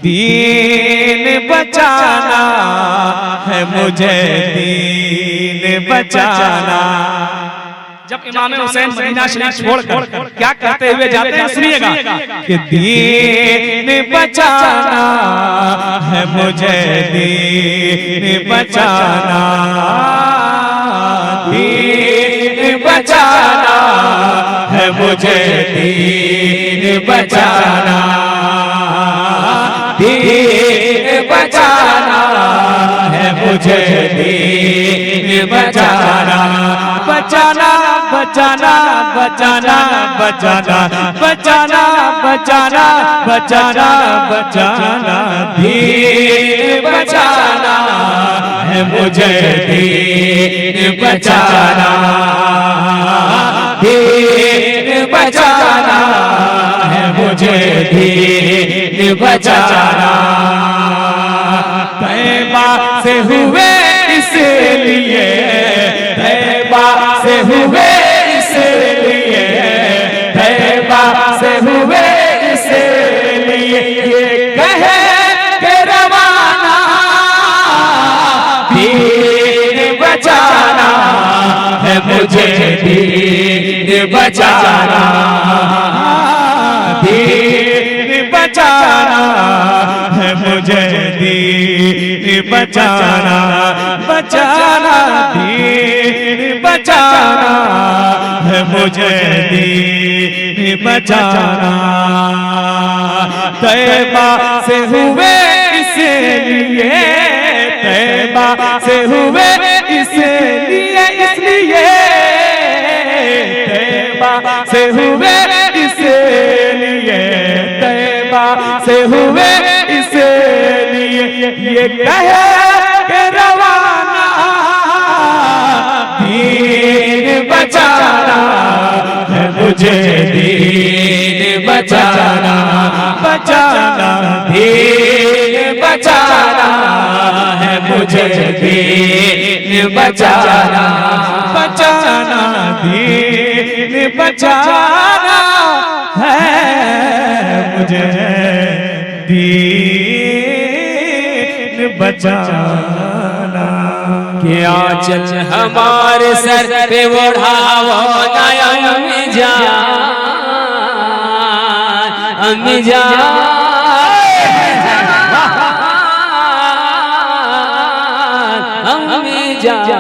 दीन बचाना है मुझे, दीन बचाना। जब इमाम हुसैन मदीना शरीफ छोड़कर क्या कहते हुए जाते हैं, सुनिएगा कि दीन बचाना है मुझे, दीन बचाना, दीन बचाना है मुझे, दीन बचाना, दीन बचाना है मुझे, दीन बचाना, बचाना बचाना बचाना बचाना बचाना बचाना बचाना बचाना, दीन बचाना है मुझे, दीन बचाना, दीन बचाना है मुझे, दीन बचाना। तैबा से हुए इसलिए, तैबा से हुए इसलिए, तैबा से हुए इसलिए, ये कहे के रवाना, दीन बचाना है मुझे, दीन बचाना, दीन बचाना है मुझे, दीन बचाना, बचाना, दीन बचाना है मुझे, दीन बचाना। तैबा से हुए इसलिए, तैबा से हुए इसलिए, इसलिए तैबा से हुए इसलिए, तैबा से हुए इसलिए, ये कहे के रवाना, दीन बचाना है मुझे, दीन बचाना, बचाना, दीन बचाना है मुझे, दीन बचाना, बचाना, दीन बचाना है मुझे, दीन बचाना। क्या चल हमारे सर पे ओढ़ाओ नया अम्मीजान, अम्मीजान, अम्मीजान,